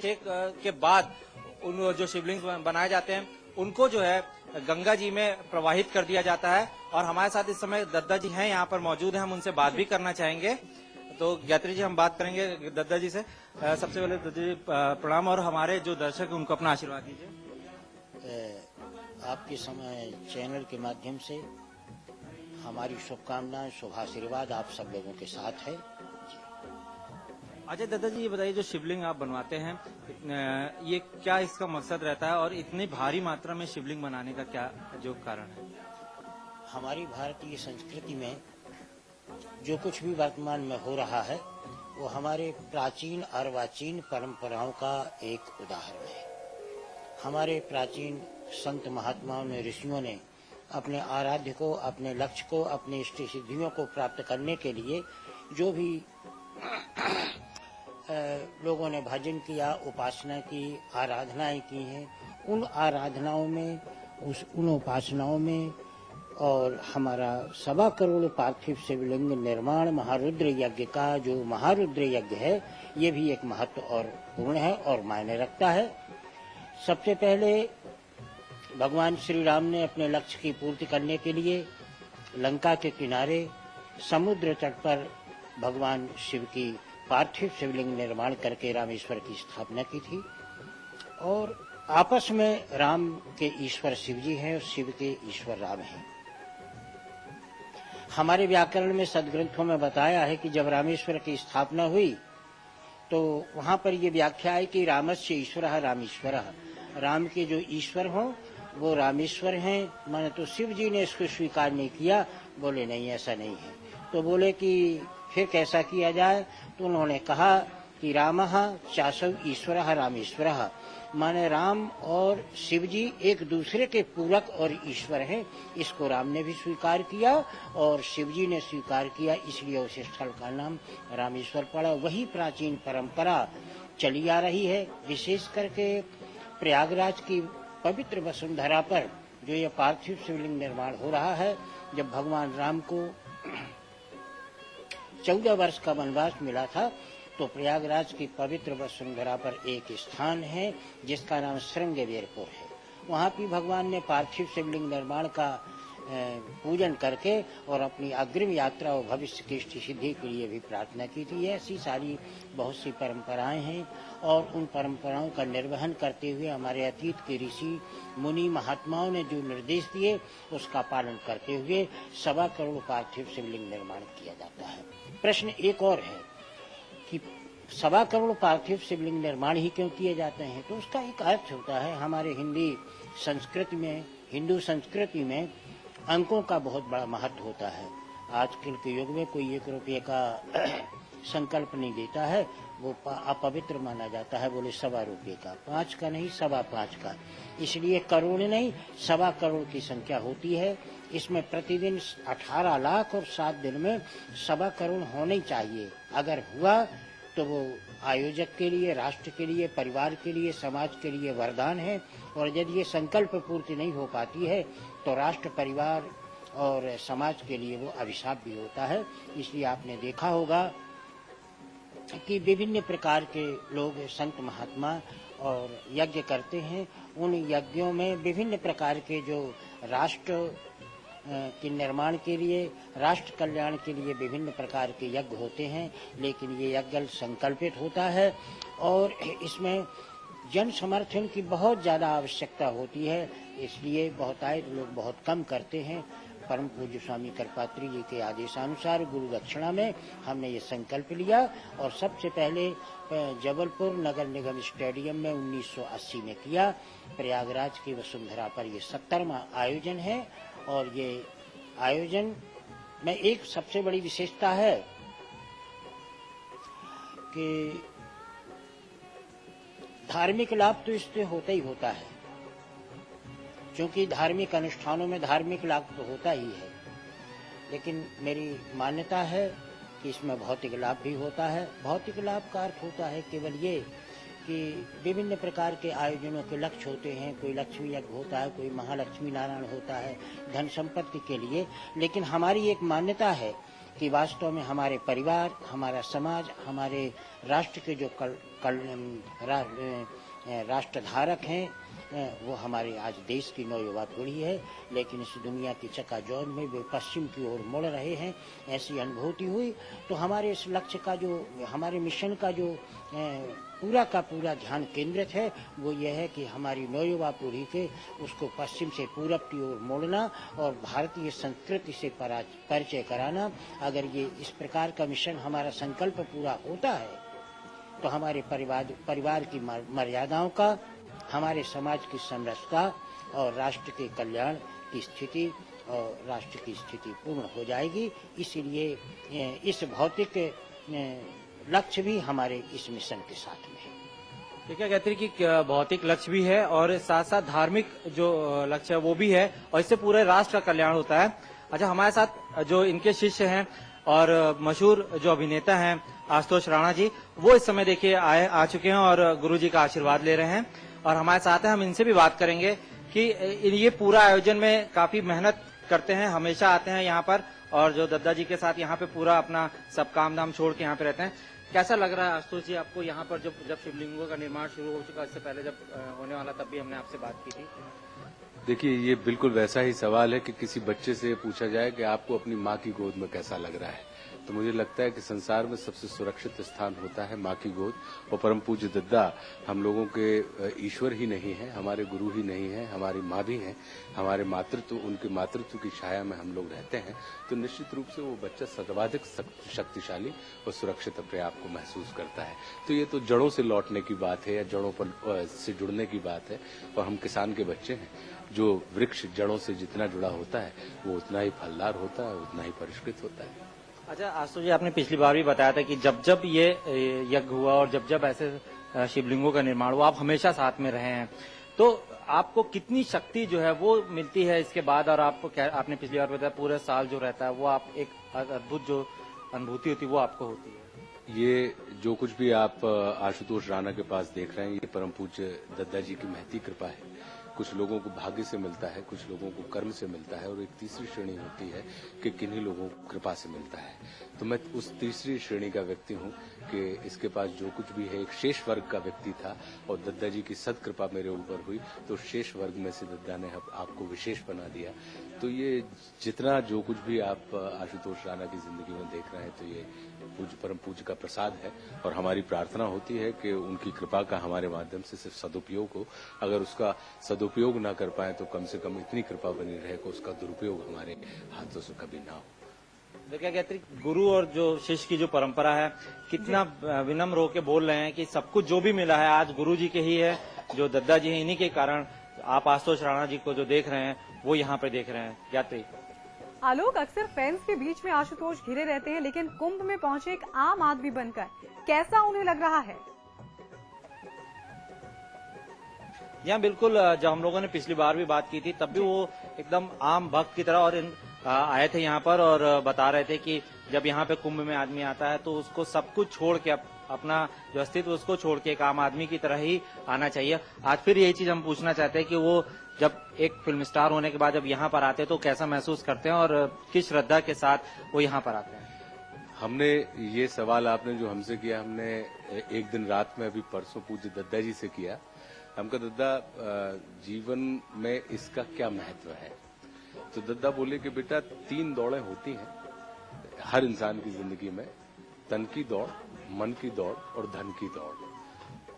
के बाद उन जो शिवलिंग बनाए जाते हैं उनको जो है गंगा जी में प्रवाहित कर दिया जाता है। और हमारे साथ इस समय दद्दा जी हैं, यहाँ पर मौजूद हैं, हम उनसे बात भी करना चाहेंगे। तो गायत्री जी, हम बात करेंगे दद्दा जी से। सबसे पहले दद्दा जी प्रणाम, और हमारे जो दर्शक हैं उनको अपना आशीर्वाद दीजिए। आपके समय चैनल के माध्यम से हमारी शुभकामनाएं, शुभाशीर्वाद आप सब लोगों के साथ है। अच्छा दद्दा जी, ये बताइए, जो शिवलिंग आप बनवाते हैं, ये क्या इसका मकसद रहता है, और इतनी भारी मात्रा में शिवलिंग बनाने का क्या जो कारण है? हमारी भारतीय संस्कृति में जो कुछ भी वर्तमान में हो रहा है वो हमारे प्राचीन अर्वाचीन परंपराओं का एक उदाहरण है। हमारे प्राचीन संत महात्माओं ने, ऋषियों ने अपने आराध्य को, अपने लक्ष्य को, अपने इष्ट सिद्धियों को प्राप्त करने के लिए जो भी लोगों ने भजन किया, उपासना की, आराधनाएं की हैं, उन आराधनाओं में, उन उपासनाओं में और हमारा 1.25 करोड़ पार्थिव शिवलिंग निर्माण महारुद्र यज्ञ का जो महारुद्र यज्ञ है, ये भी एक महत्व और पूर्ण है और मायने रखता है। सबसे पहले भगवान श्री राम ने अपने लक्ष्य की पूर्ति करने के लिए लंका के किनारे समुद्र तट पर भगवान शिव की पार्थिव शिवलिंग निर्माण करके रामेश्वर की स्थापना की थी। और आपस में राम के ईश्वर शिव जी हैं और शिव के ईश्वर राम हैं। हमारे व्याकरण में सदग्रंथों में बताया है कि जब रामेश्वर की स्थापना हुई तो वहां पर ये व्याख्या है कि रामस्य ईश्वरः रामेश्वरः, राम के जो ईश्वर हों वो रामेश्वर हैं। माने तो शिव जी ने इसको स्वीकार नहीं किया, बोले नहीं ऐसा नहीं है। तो बोले कि फिर कैसा किया जाए, तो उन्होंने कहा कि रामः चासौ ईश्वरः रामेश्वरः, माने राम और शिव जी एक दूसरे के पूरक और ईश्वर हैं। इसको राम ने भी स्वीकार किया और शिव जी ने स्वीकार किया, इसलिए उस स्थल का नाम रामेश्वर पड़ा। वही प्राचीन परंपरा चली आ रही है। विशेष करके प्रयागराज की पवित्र वसुंधरा पर जो ये पार्थिव शिवलिंग निर्माण हो रहा है, जब भगवान राम को 14 वर्ष का वनवास मिला था तो प्रयागराज की पवित्र वसुंधरा पर एक स्थान है जिसका नाम श्रृंगवेरपुर है। वहाँ भी भगवान ने पार्थिव शिवलिंग निर्माण का पूजन करके और अपनी अग्रिम यात्रा और भविष्य की सिद्धि के लिए भी प्रार्थना की थी। ऐसी सारी बहुत सी परंपराएं हैं और उन परंपराओं का निर्वहन करते हुए हमारे अतीत के ऋषि मुनि महात्माओं ने जो निर्देश दिए उसका पालन करते हुए 1.25 करोड़ पार्थिव शिवलिंग निर्माण किया जाता है। प्रश्न एक और है कि 1.25 करोड़ पार्थिव शिवलिंग निर्माण ही क्यों किए जाते हैं, तो उसका एक अर्थ होता है। हमारे हिंदू संस्कृति में अंकों का बहुत बड़ा महत्व होता है। आजकल के युग में कोई 1 रुपये का संकल्प नहीं देता है, वो अपवित्र माना जाता है। बोले 1.25 रुपये का, 5 का नहीं 5.25 का, इसलिए करोड़ नहीं 1.25 करोड़ की संख्या होती है। इसमें प्रतिदिन 18 लाख और 7 दिन में 1.25 करोड़ होने चाहिए। अगर हुआ तो वो आयोजक के लिए, राष्ट्र के लिए, परिवार के लिए, समाज के लिए वरदान है। और यदि ये संकल्प पूर्ति नहीं हो पाती है तो राष्ट्र, परिवार और समाज के लिए वो अभिशाप भी होता है। इसलिए आपने देखा होगा कि विभिन्न प्रकार के लोग, संत महात्मा और यज्ञ करते हैं। उन यज्ञों में विभिन्न प्रकार के जो राष्ट्र के निर्माण के लिए, राष्ट्र कल्याण के लिए विभिन्न प्रकार के यज्ञ होते हैं, लेकिन ये यज्ञ संकल्पित होता है और इसमें जन समर्थन की बहुत ज़्यादा आवश्यकता होती है। इसलिए बहुतायत लोग बहुत कम करते हैं। परम पूज्य स्वामी करपात्री जी के आदेशानुसार गुरु दक्षिणा में हमने ये संकल्प लिया और सबसे पहले जबलपुर नगर निगम स्टेडियम में 1980 में किया। प्रयागराज की वसुंधरा पर ये 70वां आयोजन है। और ये आयोजन में एक सबसे बड़ी विशेषता है कि धार्मिक लाभ तो इससे होता ही होता है, क्योंकि धार्मिक अनुष्ठानों में धार्मिक लाभ तो होता ही है, लेकिन मेरी मान्यता है कि इसमें भौतिक लाभ भी होता है। भौतिक लाभ का अर्थ होता है केवल ये कि विभिन्न प्रकार के आयोजनों के लक्ष्य होते हैं। कोई लक्ष्मी यज्ञ होता है, कोई महालक्ष्मी नारायण होता है धन संपत्ति के लिए। लेकिन हमारी एक मान्यता है कि वास्तव में हमारे परिवार, हमारा समाज, हमारे राष्ट्र के जो राष्ट्रधारक हैं वो हमारे आज देश की नौयुवा पीढ़ी है, लेकिन इस दुनिया की चकाचौंध में वे पश्चिम की ओर मुड़ रहे हैं, ऐसी अनुभूति हुई। तो हमारे इस लक्ष्य का जो, हमारे मिशन का जो पूरा का पूरा ध्यान केंद्रित है वो ये है कि हमारी नौयुवा पीढ़ी के उसको पश्चिम से पूरब की ओर मोड़ना और भारतीय संस्कृति से परिचय कराना। अगर ये इस प्रकार का मिशन, हमारा संकल्प पूरा होता है तो हमारे परिवार की मर्यादाओं का, हमारे समाज की संरचना और राष्ट्र के कल्याण की स्थिति और राष्ट्र की स्थिति पूर्ण हो जाएगी। इसलिए इस भौतिक लक्ष्य भी हमारे इस मिशन के साथ में है। ठीक है गायत्री की भौतिक लक्ष्य भी है और साथ साथ धार्मिक जो लक्ष्य है वो भी है और इससे पूरे राष्ट्र का कल्याण होता है। अच्छा, हमारे साथ जो इनके शिष्य हैं और मशहूर जो अभिनेता हैं आशुतोष राणा जी, वो इस समय देखिए आ चुके हैं और गुरु जी का आशीर्वाद ले रहे हैं और हमारे साथ हैं। हम इनसे भी बात करेंगे कि ये पूरा आयोजन में काफी मेहनत करते हैं, हमेशा आते हैं यहाँ पर और जो दद्दा जी के साथ यहाँ पे पूरा अपना सब काम धाम छोड़ के यहाँ पे रहते हैं। कैसा लग रहा है आशुतोष जी आपको यहाँ पर जब शिवलिंगों का निर्माण शुरू हो चुका, इससे पहले जब होने वाला तब भी हमने आपसे बात की थी? देखिए, ये बिल्कुल वैसा ही सवाल है कि किसी बच्चे से पूछा जाए कि आपको अपनी माँ की गोद में कैसा लग रहा है, तो मुझे लगता है कि संसार में सबसे सुरक्षित स्थान होता है माँ की गोद। और परम पूज्य दद्दा हम लोगों के ईश्वर ही नहीं है, हमारे गुरु ही नहीं है, हमारी माँ भी हैं, हमारे मातृत्व, उनके मातृत्व की छाया में हम लोग रहते हैं। तो निश्चित रूप से वो बच्चा सर्वाधिक शक्तिशाली और सुरक्षित अपने आप को महसूस करता है। तो ये तो जड़ों से लौटने की बात है या जड़ों पर से जुड़ने की बात है। और हम किसान के बच्चे हैं, जो वृक्ष जड़ों से जितना जुड़ा होता है वो उतना ही फलदार होता है, उतना ही परिष्कृत होता है। अच्छा आशुतोष जी, आपने पिछली बार भी बताया था कि जब जब ये यज्ञ हुआ और जब जब ऐसे शिवलिंगों का निर्माण हुआ, आप हमेशा साथ में रहे हैं, तो आपको कितनी शक्ति जो है वो मिलती है इसके बाद? और आपने पिछली बार बताया पूरे साल जो रहता है वो आप एक अद्भुत जो अनुभूति होती है वो आपको होती है। ये जो कुछ भी आप आशुतोष राणा के पास देख रहे हैं, ये परम पूज्य दद्दा जी की महती कृपा है। कुछ लोगों को भाग्य से मिलता है, कुछ लोगों को कर्म से मिलता है और एक तीसरी श्रेणी होती है कि किन्हीं लोगों को कृपा से मिलता है। तो मैं उस तीसरी श्रेणी का व्यक्ति हूँ कि इसके पास जो कुछ भी है, एक शेष वर्ग का व्यक्ति था और दद्दा जी की सदकृपा मेरे ऊपर हुई तो शेष वर्ग में से दद्दा ने आपको विशेष बना दिया। तो ये जितना जो कुछ भी आप आशुतोष राणा की जिंदगी में देख रहे हैं, तो ये परम पूज्य का प्रसाद है और हमारी प्रार्थना होती है कि उनकी कृपा का हमारे माध्यम से सिर्फ सदुपयोग हो। अगर उसका सदुपयोग ना कर पाए तो कम से कम इतनी कृपा बनी रहे कि उसका दुरुपयोग हमारे हाथों से कभी ना हो। देखिए गायत्री, गुरु और जो शिष्य की जो परंपरा है, कितना विनम्र होकर बोल रहे हैं कि सब कुछ जो भी मिला है आज गुरु जी के ही है, जो दद्दा जी हैं, इन्हीं के कारण आप आशुतोष राणा जी को जो देख रहे हैं वो यहाँ पे देख रहे हैं। गायत्री, आलोक, अक्सर फैंस के बीच में आशुतोष घिरे रहते हैं, लेकिन कुंभ में पहुंचे एक आम आदमी बनकर कैसा उन्हें लग रहा है? यहाँ बिल्कुल, जब हम लोगों ने पिछली बार भी बात की थी तब भी वो एकदम आम भक्त की तरह और आए थे यहाँ पर और बता रहे थे कि जब यहाँ पे कुंभ में आदमी आता है तो उसको सब कुछ छोड़ के अपना जो अस्तित्व उसको छोड़ के एक आम आदमी की तरह ही आना चाहिए। आज फिर यही चीज हम पूछना चाहते हैं कि वो जब एक फिल्म स्टार होने के बाद जब यहाँ पर आते हैं तो कैसा महसूस करते हैं और किस श्रद्धा के साथ वो यहाँ पर आते हैं? हमने ये सवाल आपने जो हमसे किया, हमने एक दिन रात में अभी परसों पूज्य दद्दा जी से किया। हमका दद्दा जीवन में इसका क्या महत्व है? तो दद्दा बोले कि बेटा 3 दौड़ें होती हैं हर इंसान की जिंदगी में, तन की दौड़, मन की दौड़ और धन की दौड़।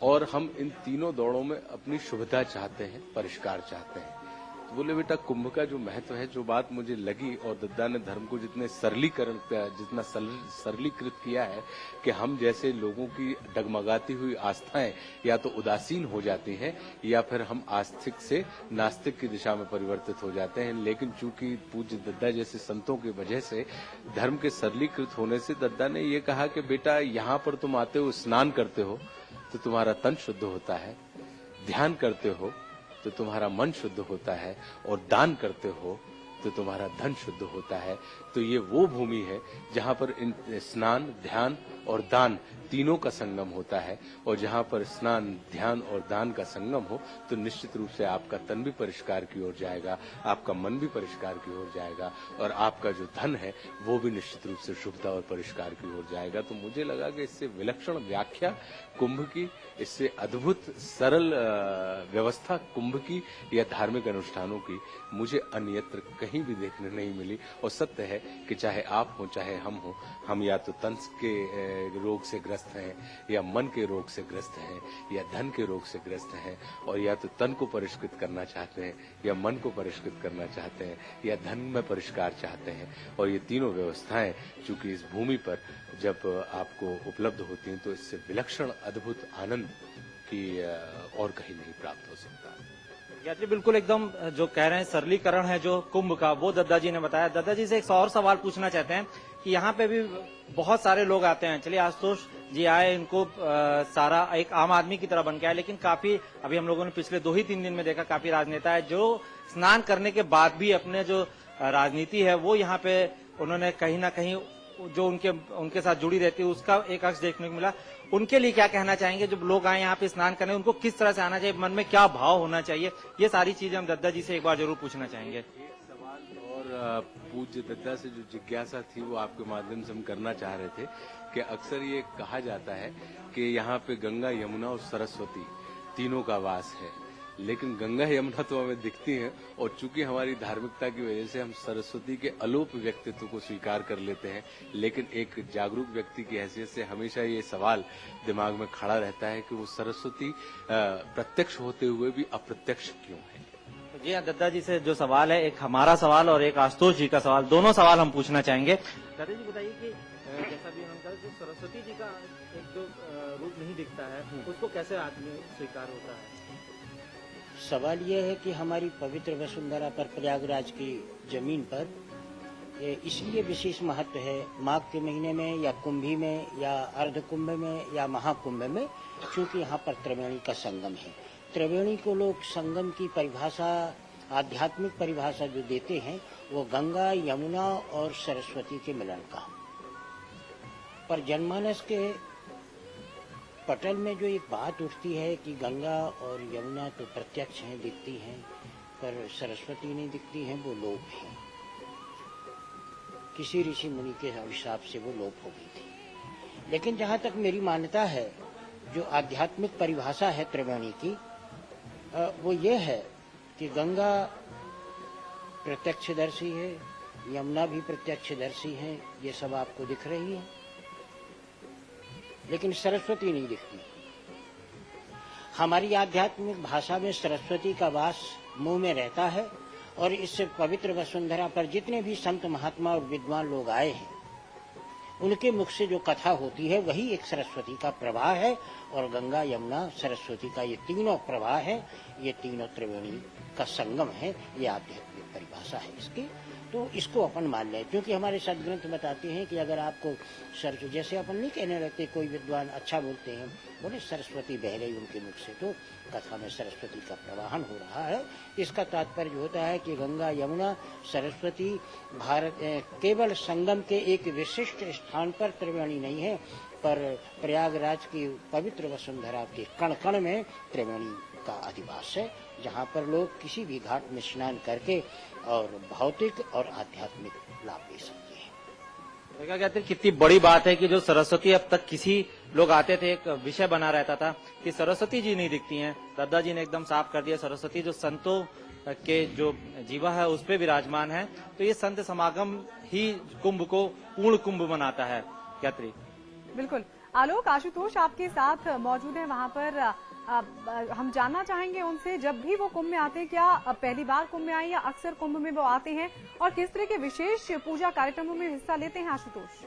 और हम इन तीनों दौड़ों में अपनी शुभता चाहते हैं, परिष्कार चाहते हैं। तो बोले बेटा कुंभ का जो महत्व है, जो बात मुझे लगी, और दद्दा ने धर्म को जितना सरलीकृत किया है कि हम जैसे लोगों की डगमगाती हुई आस्थाएं या तो उदासीन हो जाती हैं या फिर हम आस्तिक से नास्तिक की दिशा में परिवर्तित हो जाते हैं। लेकिन चूंकि पूज्य दद्दा जैसे संतों की वजह से धर्म के सरलीकृत होने से दद्दा ने ये कहा कि बेटा यहाँ पर तुम आते हो, स्नान करते हो तो तुम्हारा तन शुद्ध होता है, ध्यान करते हो तो तुम्हारा मन शुद्ध होता है और दान करते हो तो तुम्हारा धन शुद्ध होता है। तो ये वो भूमि है जहां पर स्नान, ध्यान और दान तीनों का संगम होता है। और जहां पर स्नान, ध्यान और दान का संगम हो तो निश्चित रूप से आपका तन भी परिष्कार की ओर जाएगा, आपका मन भी परिष्कार की ओर जाएगा और आपका जो धन है वो भी निश्चित रूप से शुभता और परिष्कार की ओर जाएगा। तो मुझे लगा कि इससे विलक्षण व्याख्या कुंभ की, इससे अद्भुत सरल व्यवस्था कुंभ की या धार्मिक अनुष्ठानों की मुझे अन्यत्र कहीं भी देखने नहीं मिली। और सत्य है कि चाहे आप हो चाहे हम हो, हम या तो तन के रोग से ग्रस्त हैं या मन के रोग से ग्रस्त हैं या धन के रोग से ग्रस्त हैं, और या तो तन को परिष्कृत करना चाहते हैं या मन को परिष्कृत करना चाहते हैं या धन में परिष्कार चाहते हैं। और ये तीनों व्यवस्थाएं चूंकि इस भूमि पर जब आपको उपलब्ध होती हैं तो इससे विलक्षण अद्भुत आनंद की और कहीं नहीं प्राप्त हो सकता। यात्री बिल्कुल एकदम जो कह रहे हैं सरलीकरण है जो कुंभ का, वो दद्दा जी ने बताया। दद्दा जी से एक और सवाल पूछना चाहते हैं कि यहाँ पे भी बहुत सारे लोग आते हैं। चलिए आशुतोष जी आए, इनको सारा एक आम आदमी की तरह बन के आए, लेकिन काफी अभी हम लोगों ने पिछले 2 ही 3 दिन में देखा काफी राजनेता है जो स्नान करने के बाद भी अपने जो राजनीति है वो यहाँ पे उन्होंने कहीं ना कहीं जो उनके साथ जुड़ी रहती है उसका एक अक्ष देखने को मिला। उनके लिए क्या कहना चाहेंगे? जब लोग आए यहाँ पे स्नान करने, उनको किस तरह से आना चाहिए, मन में क्या भाव होना चाहिए, ये सारी चीजें हम दद्दा जी से एक बार जरूर पूछना चाहेंगे। एक सवाल और पूज्य दद्दा से जो जिज्ञासा थी वो आपके माध्यम से हम करना चाह रहे थे कि अक्सर ये कहा जाता है कि यहाँ पे गंगा, यमुना और सरस्वती तीनों का वास है, लेकिन गंगा यमुना तो हमें दिखती हैं और चूंकि हमारी धार्मिकता की वजह से हम सरस्वती के अलोप व्यक्तित्व को स्वीकार कर लेते हैं। लेकिन एक जागरूक व्यक्ति की हैसियत से हमेशा ये सवाल दिमाग में खड़ा रहता है कि वो सरस्वती प्रत्यक्ष होते हुए भी अप्रत्यक्ष क्यों है। तो जी हाँ, दद्दा जी से जो सवाल है, एक हमारा सवाल और एक आशुतोष जी का सवाल, दोनों सवाल हम पूछना चाहेंगे। दादा जी बताइए कि जैसा भी उन्होंने कहा, जो सरस्वती जी का एक जो रूप नहीं दिखता है उसको कैसे आदमी स्वीकार होता है? सवाल यह है कि हमारी पवित्र वसुंधरा पर, प्रयागराज की जमीन पर इसलिए विशेष महत्व है माघ के महीने में या कुंभी में या अर्ध कुंभ में या महाकुंभ में, क्योंकि यहाँ पर त्रिवेणी का संगम है। त्रिवेणी को लोग संगम की परिभाषा, आध्यात्मिक परिभाषा जो देते हैं वो गंगा, यमुना और सरस्वती के मिलन का। पर जनमानस के पटल में जो एक बात उठती है कि गंगा और यमुना तो प्रत्यक्ष हैं, दिखती हैं, पर सरस्वती नहीं दिखती हैं, वो लोप हैं। किसी ऋषि मुनि के हिसाब से वो लोप हो गई थी। लेकिन जहाँ तक मेरी मान्यता है, जो आध्यात्मिक परिभाषा है त्रिवेणी की, वो ये है कि गंगा प्रत्यक्षदर्शी है, यमुना भी प्रत्यक्षदर्शी है, ये सब आपको दिख रही है, लेकिन सरस्वती नहीं दिखती। हमारी आध्यात्मिक भाषा में सरस्वती का वास मुंह में रहता है और इससे पवित्र वसुंधरा पर जितने भी संत, महात्मा और विद्वान लोग आए हैं उनके मुख से जो कथा होती है वही एक सरस्वती का प्रवाह है। और गंगा, यमुना, सरस्वती का ये तीनों प्रवाह है, ये तीनों त्रिवेणी का संगम है। ये आध्यात्मिक परिभाषा है इसकी, तो इसको अपन मान लें। क्योंकि हमारे सदग्रंथ बताते हैं कि अगर आपको सरस्वती, जैसे अपन नहीं कहने लगते कोई विद्वान अच्छा बोलते हैं, बोले सरस्वती बह रही उनके मुख से, तो कथा में सरस्वती का प्रवाहन हो रहा है। इसका तात्पर्य होता है कि गंगा, यमुना, सरस्वती भारत केवल संगम के एक विशिष्ट स्थान पर त्रिवेणी नहीं है, पर प्रयागराज की पवित्र वसुंधरा के कण कण में त्रिवेणी का अधिवास है, जहाँ पर लोग किसी भी घाट में स्नान करके और भौतिक और आध्यात्मिक लाभ ले सकते हैं। देखा गया था कितनी बड़ी बात है कि जो सरस्वती, अब तक किसी लोग आते थे, एक विषय बना रहता था कि सरस्वती जी नहीं दिखती हैं। दद्दा जी ने एकदम साफ कर दिया, सरस्वती जो संतों के जो जीवा है उस पे विराजमान है। तो ये संत समागम ही कुंभ को पूर्ण कुंभ बनाता है। यात्री बिल्कुल। आलोक, आशुतोष आपके साथ मौजूद है वहाँ पर। हम जानना चाहेंगे उनसे, जब भी वो कुंभ में आते हैं, क्या पहली बार कुंभ में आए या अक्सर कुंभ में वो आते हैं, और किस तरह के विशेष पूजा कार्यक्रमों में हिस्सा लेते हैं आशुतोष?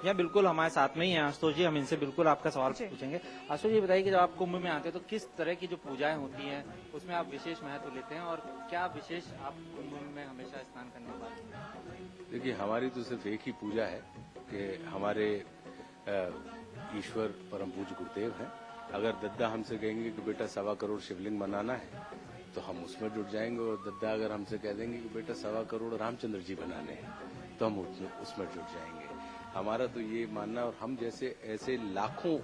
या बिल्कुल हमारे साथ में ही है आशुतोष जी, हम इनसे बिल्कुल आपका सवाल पूछेंगे। आशुतोष जी बताइए कि जब आप कुंभ में आते हैं तो किस तरह की जो पूजाएं होती हैं उसमें आप विशेष महत्व लेते हैं, और क्या विशेष आप कुंभ में हमेशा स्नान करने के बाद? देखिए, हमारी तो सिर्फ एक ही पूजा है कि हमारे ईश्वर परम पूज्य गुरुदेव हैं। अगर दद्दा हमसे कहेंगे कि बेटा 1.25 करोड़ शिवलिंग बनाना है तो हम उसमें जुट जाएंगे। और दद्दा अगर हमसे कह देंगे कि बेटा 1.25 करोड़ रामचंद्र जी बनाने हैं, तो हम उसमें जुट जाएंगे। हमारा तो ये मानना, और हम जैसे ऐसे लाखों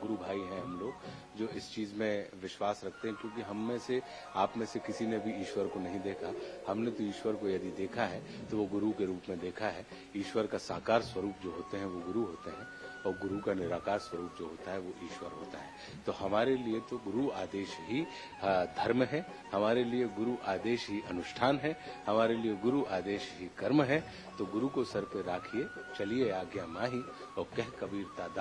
गुरु भाई हैं हम लोग जो इस चीज में विश्वास रखते हैं, क्योंकि हम में से, आप में से किसी ने भी ईश्वर को नहीं देखा। हमने तो ईश्वर को यदि देखा है तो वो गुरु के रूप में देखा है। ईश्वर का साकार स्वरूप जो होते हैं वो गुरु होते हैं, और गुरु का निराकार स्वरूप जो होता है वो ईश्वर होता है। तो हमारे लिए तो गुरु आदेश ही धर्म है, हमारे लिए गुरु आदेश ही अनुष्ठान है, हमारे लिए गुरु आदेश ही कर्म है। तो गुरु को सर पे राखिए, चलिए आज्ञा माही, और कह कबीर दास